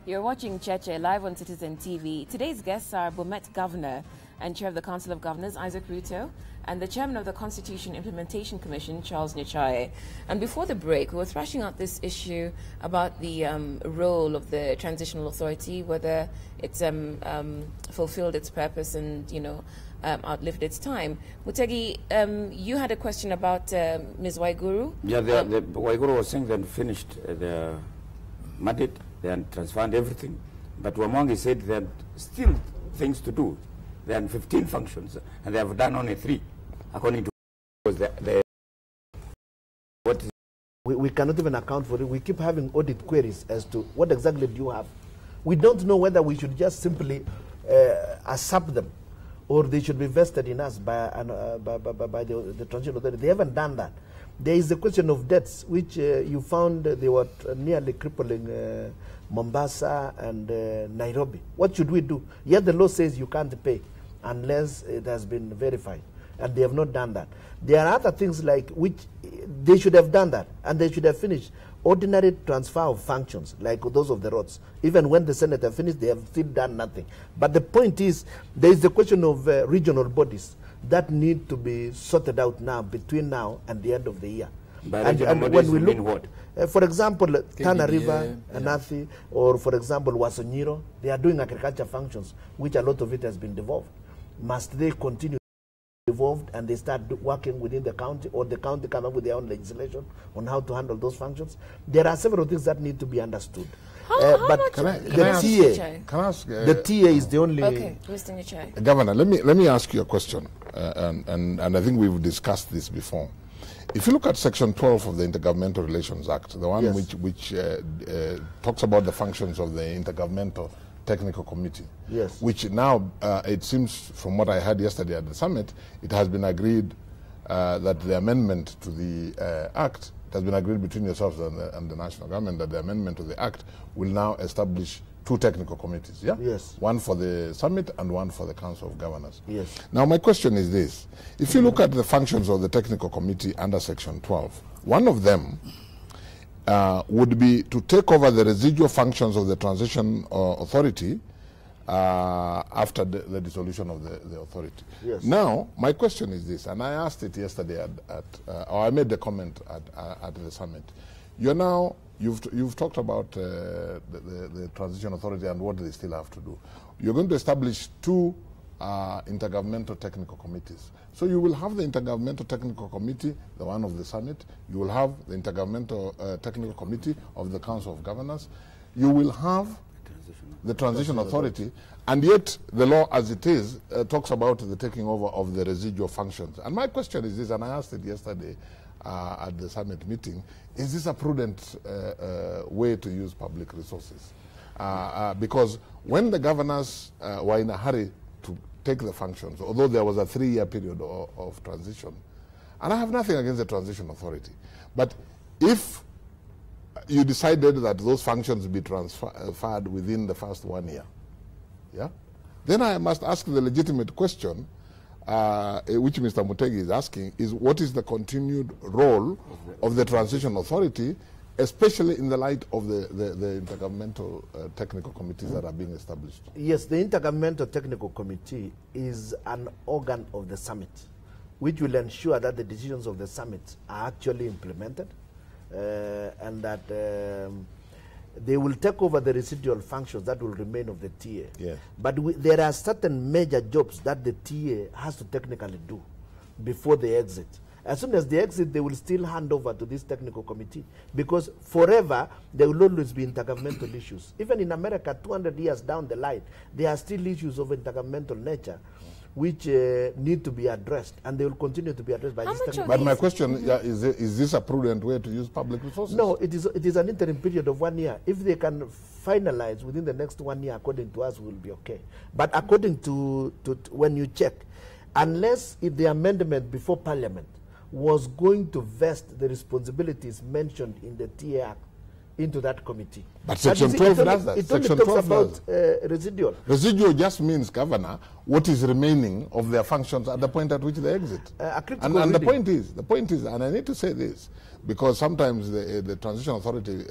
You're watching Cheche live on Citizen TV. Today's guests are Bomet Governor and Chair of the Council of Governors, Isaac Ruto, and the Chairman of the Constitution Implementation Commission, Charles Cheche. And before the break, we were thrashing out this issue about the role of the Transitional Authority, whether it's fulfilled its purpose and, outlived its time. Mutegi, you had a question about Ms. Waiguru. Yeah, the Waiguru was saying they finished the mandate, they had transferred everything. But Wamongi said there are still things to do. There are 15 functions, and they have done only 3, according to we cannot even account for it. We keep having audit queries as to what exactly do you have. We don't know whether we should just simply accept them, or they should be vested in us by the Transitional Authority. They haven't done that. There is the question of debts, which you found they were nearly crippling Mombasa and Nairobi. What should we do? Yet the law says you can't pay unless it has been verified, and they have not done that. There are other things like which they should have done that, and they should have finished ordinary transfer of functions like those of the roads. Even when the Senate have finished, they have still done nothing. But the point is, there is the question of regional bodies that need to be sorted out now, between now and the end of the year. And when we look, what? For example, Tana River, Anathi, or for example, Wasonyiro, they are doing agriculture functions, which a lot of it has been devolved. Must they continue devolved and they start working within the county, or the county come up with their own legislation on how to handle those functions? There are several things that need to be understood. But the TA is the only... Okay, Mr. Cheche. Governor, let me ask you a question, and I think we've discussed this before. If you look at Section 12 of the Intergovernmental Relations Act, the one which talks about the functions of the Intergovernmental Technical Committee, which now, it seems from what I heard yesterday at the summit, it has been agreed that the amendment to the Act, it has been agreed between yourselves and the national government that the amendment to the Act will now establish 2 technical committees, one for the summit and one for the Council of Governors. Now my question is this: if you look at the functions of the technical committee under Section 12, one of them would be to take over the residual functions of the transition authority after the dissolution of the authority. Now my question is this, and I asked it yesterday or I made the comment at the summit. You've talked about the transition authority and what they still have to do. You're going to establish 2 intergovernmental technical committees. So you will have the Intergovernmental Technical Committee, the one of the summit. You will have the Intergovernmental Technical Committee of the Council of Governors. You will have the Transition Authority, and yet the law as it is talks about the taking over of the residual functions. And my question is this, and I asked it yesterday at the summit meeting: is this a prudent way to use public resources? Because when the governors were in a hurry to take the functions, although there was a 3-year period of transition, and I have nothing against the Transition Authority, but if you decided that those functions be transferred within the first 1 year, then I must ask the legitimate question, which Mr. Mutegi is asking, is what is the continued role of the Transition Authority, especially in the light of the intergovernmental technical committees that are being established? Yes, the Intergovernmental Technical Committee is an organ of the summit, which will ensure that the decisions of the summit are actually implemented, and that they will take over the residual functions that will remain of the TA. But there are certain major jobs that the TA has to technically do before they exit. As soon as they exit, they will still hand over to this technical committee, because forever there will always be intergovernmental issues. Even in America, 200 years down the line, there are still issues of intergovernmental nature which need to be addressed, and they will continue to be addressed by this technical. But my question is this a prudent way to use public resources? No, it is an interim period of 1 year. If they can finalize within the next 1 year, according to us, we will be okay. But according to when you check, unless if the amendment before Parliament was going to vest the responsibilities mentioned in the TA Act into that committee. But Section 12 does that. It only talks about residual. Residual just means, Governor, what is remaining of their functions at the point at which they exit. And the point is, and I need to say this, because sometimes the Transition Authority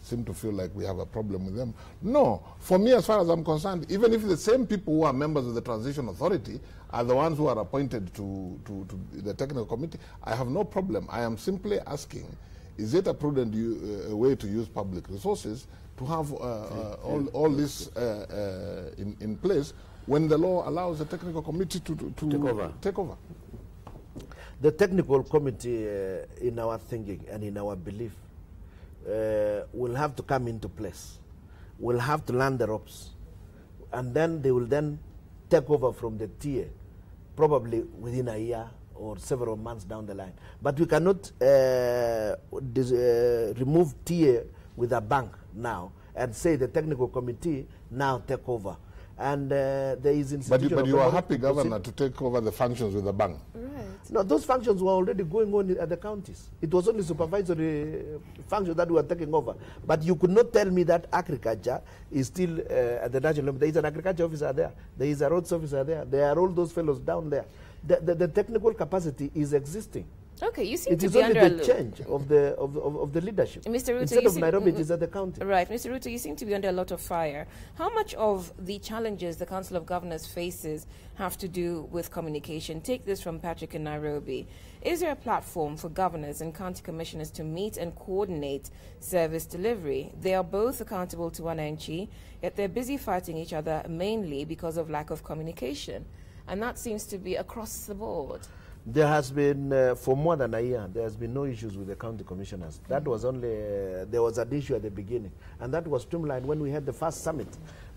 seem to feel like we have a problem with them. No, for me, as far as I'm concerned, even if the same people who are members of the Transition Authority are the ones who are appointed to the technical committee, I have no problem. I am simply asking, is it a prudent way to use public resources to have all this in place when the law allows the technical committee to take over? The technical committee, in our thinking and in our belief, will have to come into place. Will have to learn the ropes, and then they will then take over from the TA, probably within a year or several months down the line. But we cannot remove TA with a bank now and say the technical committee now take over. And there is institution. But you are happy, Governor, to take over the functions with the bank? Right. No, those functions were already going on at the counties. It was only supervisory functions that we were taking over. But you could not tell me that agriculture is still at the national level. There is an agriculture officer there. There is a roads officer there. There are all those fellows down there. The technical capacity is existing. Okay, you seem it to is be only under the change of the leadership. Mr. Ruto, instead of Nairobi, it is at the county. Right, Mr. Ruto, you seem to be under a lot of fire. How much of the challenges the Council of Governors faces have to do with communication? Take this from Patrick in Nairobi. Is there a platform for governors and county commissioners to meet and coordinate service delivery? They are both accountable to Wananchi, yet they're busy fighting each other mainly because of lack of communication. And that seems to be across the board. There has been, for more than a year, there has been no issues with the county commissioners. That was only, there was an issue at the beginning. And that was streamlined when we had the first summit.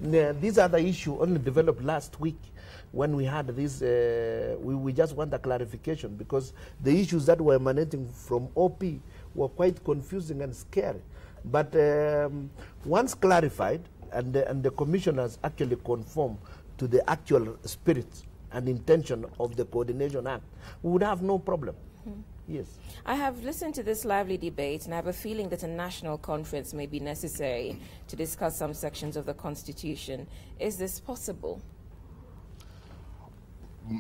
These are the issues only developed last week when we had this, we just want a clarification because the issues that were emanating from OP were quite confusing and scary. But once clarified and the commissioners actually conform to the actual spirit and intention of the Coordination Act, we would have no problem. Yes. I have listened to this lively debate, and I have a feeling that a national conference may be necessary to discuss some sections of the Constitution. Is this possible?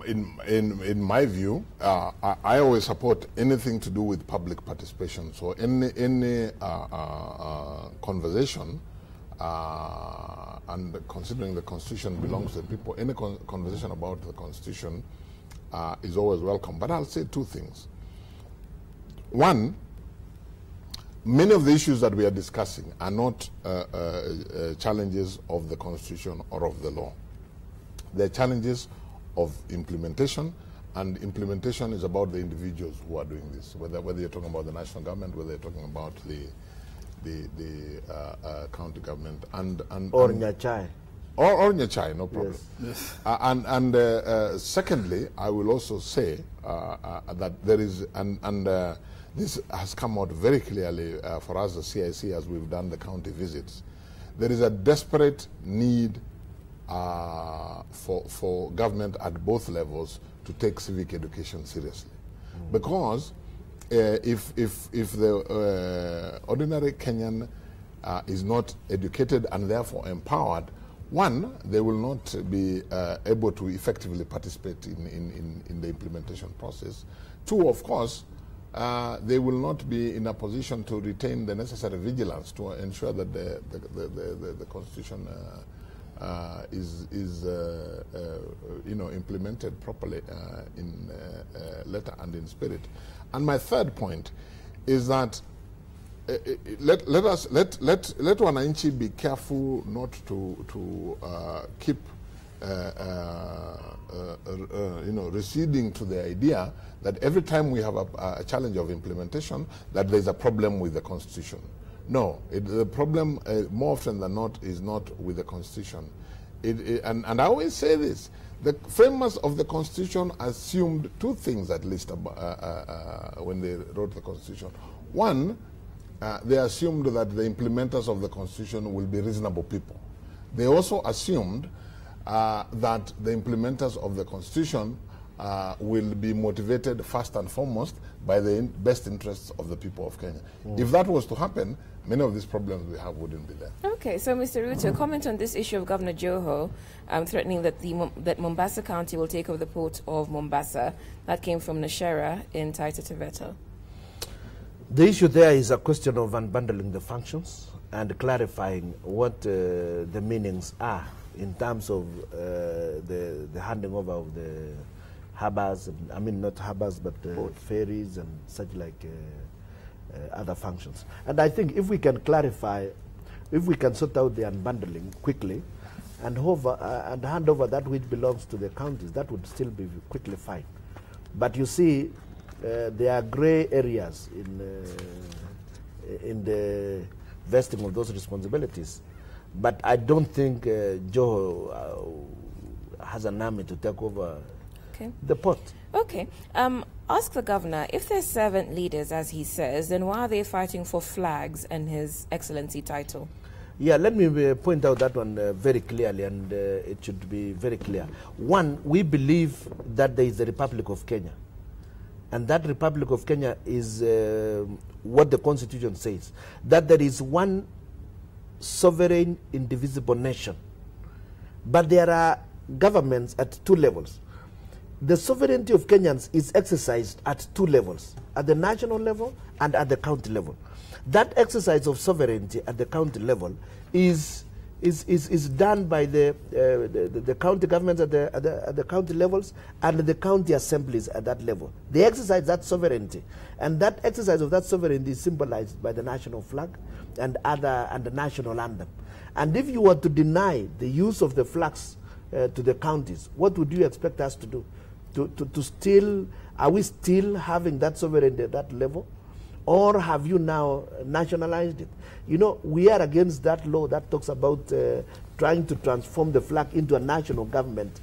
In my view, I always support anything to do with public participation. So any conversation, and considering the Constitution belongs to the people, any conversation about the Constitution is always welcome. But I'll say two things. One, many of the issues that we are discussing are not challenges of the Constitution or of the law. They're challenges of implementation, and implementation is about the individuals who are doing this, whether you're talking about the national government, whether you're talking about the county government or Nyachai. Or Nyachai, no problem. Yes. Secondly, I will also say that there is, this has come out very clearly for us, the CIC, as we've done the county visits. There is a desperate need for government at both levels to take civic education seriously. Because if the ordinary Kenyan is not educated and therefore empowered, one, they will not be able to effectively participate in the implementation process. Two, of course, they will not be in a position to retain the necessary vigilance to ensure that the Constitution is implemented properly in letter and in spirit. And my third point is that let Wananchi be careful not to keep receding to the idea that every time we have a challenge of implementation, that there's a problem with the Constitution. No, the problem more often than not is not with the Constitution. And I always say this, the framers of the Constitution assumed two things at least when they wrote the Constitution. One, they assumed that the implementers of the Constitution will be reasonable people. They also assumed that the implementers of the Constitution will be motivated first and foremost by the best interests of the people of Kenya. If that was to happen, many of these problems we have wouldn't be there. Okay, so Mr. Ruto, comment on this issue of Governor Joho threatening that Mombasa County will take over the port of Mombasa. That came from Nashera in Taita Taveta. The issue there is a question of unbundling the functions and clarifying what the meanings are in terms of the handing over of the harbors, I mean not harbors but ferries and such like other functions. And I think if we can clarify, if we can sort out the unbundling quickly and hand over that which belongs to the counties, that would still be quickly fine. But you see, there are grey areas in the vesting of those responsibilities. But I don't think Joho has an army to take over the port. Okay. Ask the governor, if they're servant leaders, as he says, then why are they fighting for flags and His Excellency title? Yeah, let me point out that one very clearly, and it should be very clear. One, we believe that there is the Republic of Kenya. And that Republic of Kenya is what the Constitution says, that there is one sovereign, indivisible nation. But there are governments at two levels. The sovereignty of Kenyans is exercised at two levels, at the national level and at the county level. That exercise of sovereignty at the county level is done by the county governments at the county levels and the county assemblies at that level. They exercise that sovereignty, and that exercise of that sovereignty is symbolized by the national flag and the national anthem. And if you were to deny the use of the flags to the counties, what would you expect us to do? Are we still having that sovereignty at that level? Or have you now nationalized it? You know, we are against that law that talks about trying to transform the flag into a national government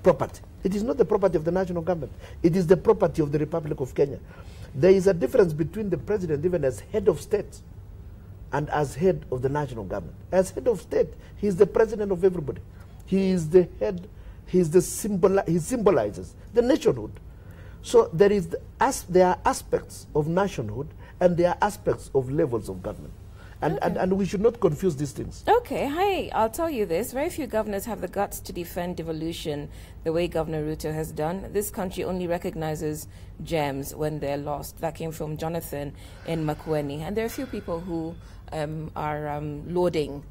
property. It is not the property of the national government. It is the property of the Republic of Kenya. There is a difference between the president, even as head of state, and as head of the national government. As head of state, he is the president of everybody. He is the head, he symbolizes the nationhood. So there are aspects of nationhood and there are aspects of levels of government. And we should not confuse these things. Okay, hi, I'll tell you this. Very few governors have the guts to defend devolution the way Governor Ruto has done. This country only recognizes gems when they're lost. That came from Jonathan in Makueni. And there are a few people who are lauding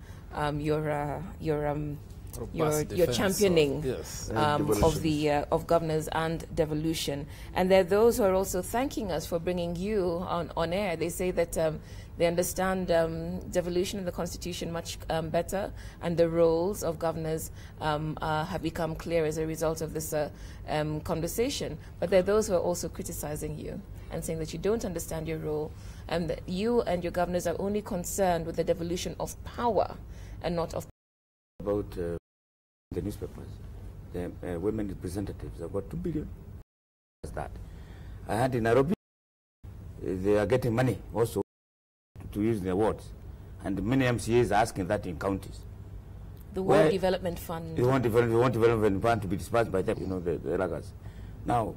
your championing of governors and devolution. And there are those who are also thanking us for bringing you on air. They say that they understand devolution in the Constitution much better, and the roles of governors have become clear as a result of this conversation. But there are those who are also criticizing you and saying that you don't understand your role, and that you and your governors are only concerned with the devolution of power and not of about the newspapers, the women representatives have got 2 billion. That I had in Nairobi, they are getting money also to use the awards, and many MCAs are asking that in counties. The World Development Fund. The World Development Fund to be dispersed by them, you know, the laggers. Now,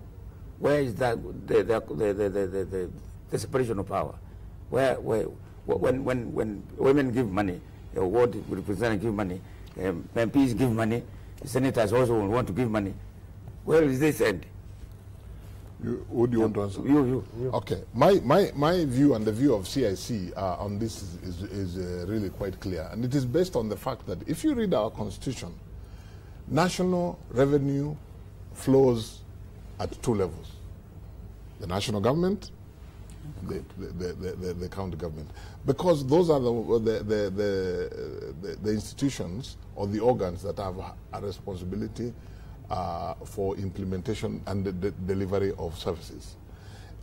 where is that the separation of power? When women give money, the award representatives give money. MPs give money, the senators also want to give money. Where is this end? Who do you want to answer? You. Okay. My view and the view of CIC on this is really quite clear. And it is based on the fact that if you read our constitution, national revenue flows at 2 levels. The national government, the county government, because those are the institutions or the organs that have a responsibility for implementation and the delivery of services.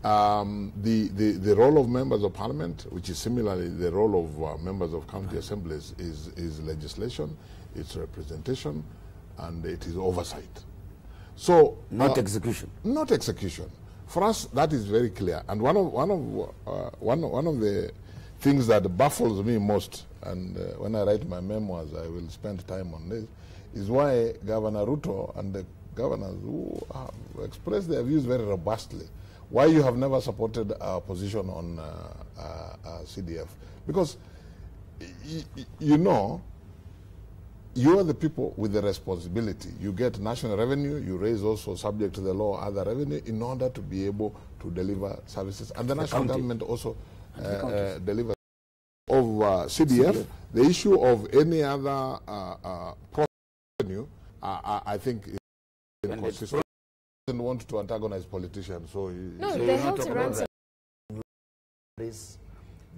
The role of members of parliament, which is similarly the role of members of county assemblies, is legislation, it's representation, and it is oversight. So not execution. Not execution. For us, that is very clear. And one of the things that baffles me most, and when I write my memoirs, I will spend time on this, is why Governor Ruto and the governors who have expressed their views very robustly. Why you have never supported our position on CDF? Because, you know, you are the people with the responsibility. You get national revenue, you raise also, subject to the law, other revenue in order to be able to deliver services. And the national government also delivers. Of CDF, the issue of any other revenue, I think, doesn't want to antagonize politicians. So no, they held to ransom.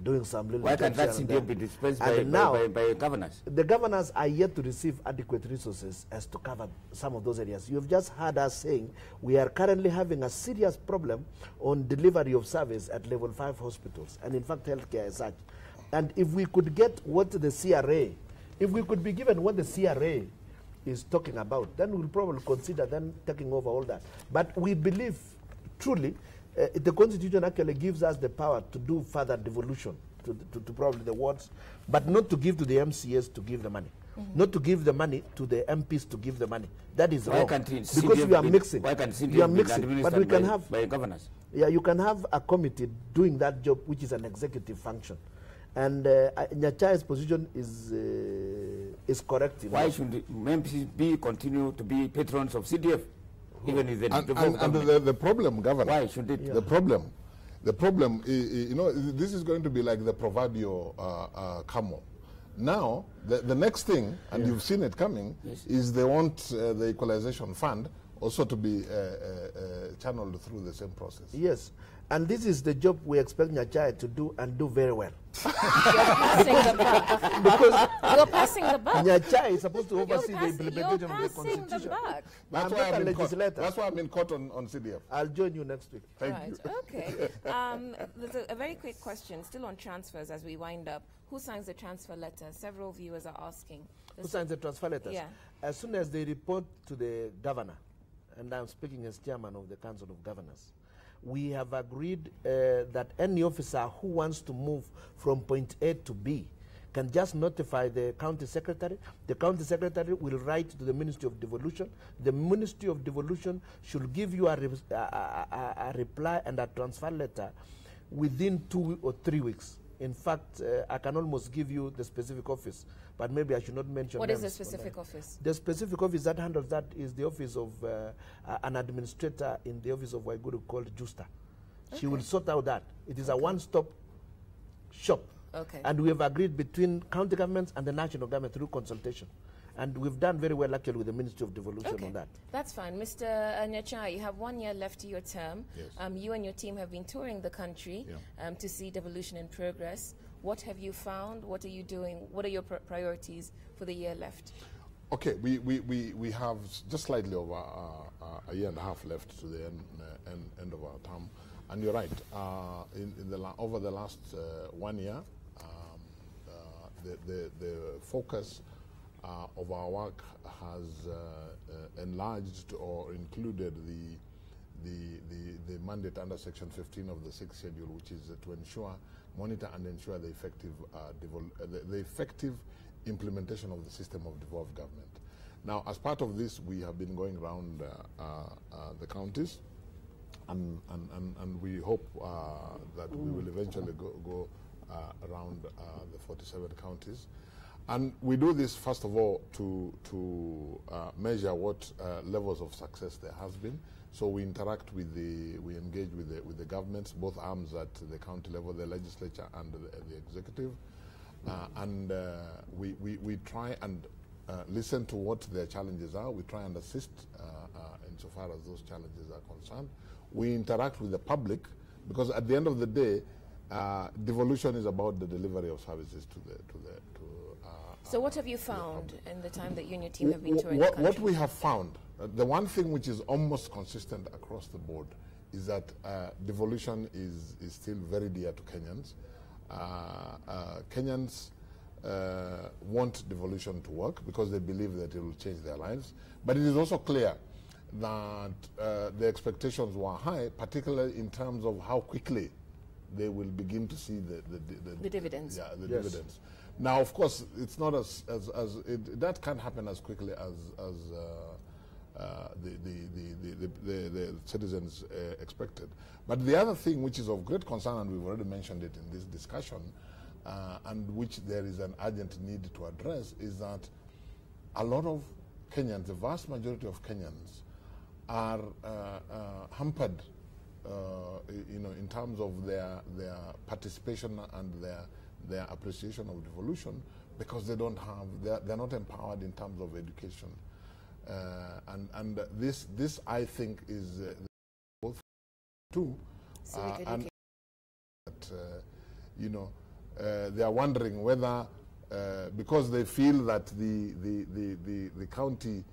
Doing some little. Why can't that CDF be dispensed by governors? The governors are yet to receive adequate resources as to cover some of those areas. You've just heard us saying we are currently having a serious problem on delivery of service at level 5 hospitals, and in fact healthcare as such. And if we could get what the CRA, if we could be given what the CRA is talking about, then we'll probably consider then taking over all that. But we believe truly the Constitution actually gives us the power to do further devolution to probably the wards, but not to give to the MCAs to give the money. Not to give the money to the MPs to give the money. That is wrong. Because you are mixing. Why can't you are mixing. But we can have by governors. Yeah, you can have a committee doing that job, which is an executive function. And Nyachae's position is correct. Why should the MPs continue to be patrons of CDF? Even if the problem, Governor. Why should it? Yeah. The problem, you know, this is going to be like the proverbial camel. Now, the next thing, and you've seen it coming, is they want the equalization fund also to be channeled through the same process. Yes, and this is the job we expect Nyachae to do and do very well. You're passing the buck. Because you're passing the buck. Nyachae is supposed to oversee the implementation of the Constitution. That's why I'm in court on CDF. I'll join you next week. Thank you. Okay. There's a very quick question, still on transfers as we wind up. Who signs the transfer letter? Several viewers are asking. Who signs the transfer letters? Yeah. As soon as they report to the governor, and I'm speaking as chairman of the Council of Governors, we have agreed that any officer who wants to move from point A to B can just notify the county secretary. The county secretary will write to the Ministry of Devolution. The Ministry of Devolution should give you a reply and a transfer letter within 2 or 3 weeks. In fact, I can almost give you the specific office, but maybe I should not mention. What is the specific office? The specific office that handles that is the office of an administrator in the office of Waiguru called Justa. Okay. She will sort out that. It is a one-stop shop. Okay. And we have agreed between county governments and the national government through consultation. And we've done very well actually with the Ministry of Devolution on that. That's fine. Mr. Nyachae, you have 1 year left to your term. Yes. You and your team have been touring the country to see devolution in progress. What have you found? What are you doing? What are your priorities for the year left? Okay, we have just slightly over a year and a half left to the end of our term. And you're right, over the last 1 year, the focus of our work has enlarged or included the mandate under Section 15 of the 6th schedule, which is to ensure, monitor and ensure the effective implementation of the system of devolved government. Now, as part of this, we have been going around the counties, and we hope that we will eventually go around the 47 counties. And we do this, first of all, to measure what levels of success there has been. So we interact with we engage with the governments, both arms at the county level, the legislature and the executive. And we try and listen to what their challenges are. We try and assist insofar as those challenges are concerned. We interact with the public, because at the end of the day, devolution is about the delivery of services to so what have you found in the time that you and your team have been touring the country? What we have found, the one thing which is almost consistent across the board is that devolution is still very dear to Kenyans. Kenyans want devolution to work because they believe that it will change their lives. But it is also clear that the expectations were high, particularly in terms of how quickly they will begin to see the dividends. Yeah, the dividends. Now, of course, it's not that can't happen as quickly as the citizens expected. But the other thing which is of great concern, and we've already mentioned it in this discussion, and which there is an urgent need to address, is that a lot of Kenyans, the vast majority of Kenyans, are hampered, in terms of their participation and their appreciation of devolution, because they don't have, they're not empowered in terms of education. And this I think is both too, and that, they are wondering whether because they feel that the county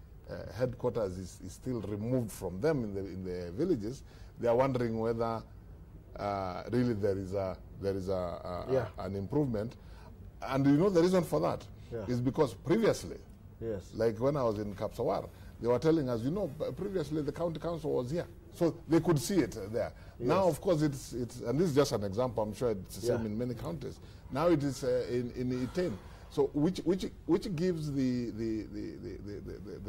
headquarters is still removed from them in the villages, they are wondering whether really there is an improvement. And the reason for that is because previously, like when I was in Kapsawar, they were telling us, previously the county council was here, so they could see it there. Now, of course, it's and this is just an example. I'm sure it's the same in many counties. Now it is in Iten. So which gives the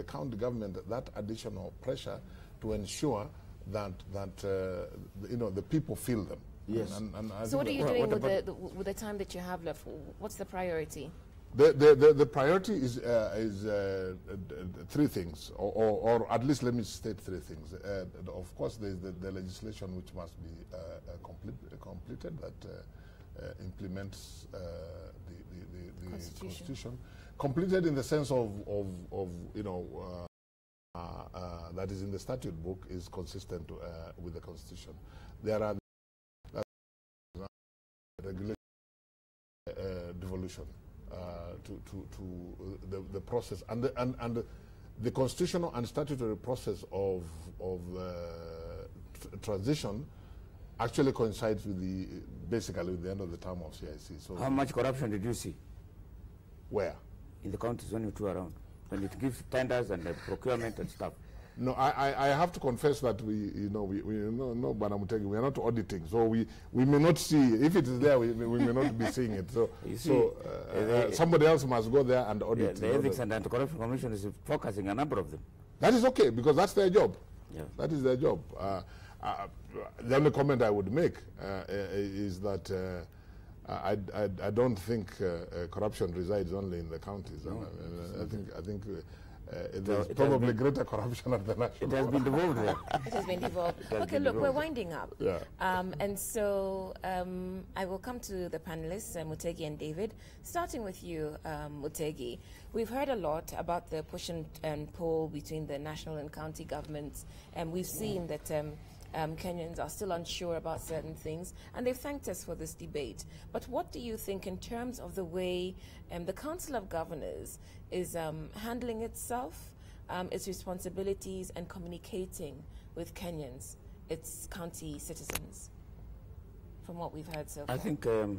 county government that additional pressure to ensure that the people feel them. Yes. And so what are you doing with the time that you have left? What's the priority? The priority is three things, or at least let me state three things. Of course, there's the legislation which must be completed that implements the Constitution. Completed in the sense of that is in the statute book is consistent with the Constitution. There are regulation devolution to the process and the constitutional and statutory process of transition actually coincides with basically with the end of the term of CIC. So how much corruption did you see? Where? In the counties when you tour around, when it gives tenders and procurement and stuff. No, I have to confess that we Banamutegi, we are not auditing, so we may not see. If it is there, we may not be seeing it. So somebody else must go there and audit. The Ethics and Anti-Corruption Commission is focusing a number of them. That is okay, because that's their job. Yeah. That is their job. The only comment I would make is that I don't think corruption resides only in the counties. No. I think there's probably greater corruption at the national. It has been devolved there. It has been devolved. Okay, look, we're winding up. Yeah. And so I will come to the panelists, Mutegi and David. Starting with you, Mutegi. We've heard a lot about the push and pull between the national and county governments, and we've seen that Kenyans are still unsure about certain things, and they've thanked us for this debate. But what do you think in terms of the way the Council of Governors is handling itself, its responsibilities, and communicating with Kenyans, its county citizens, from what we've heard so far? I think there are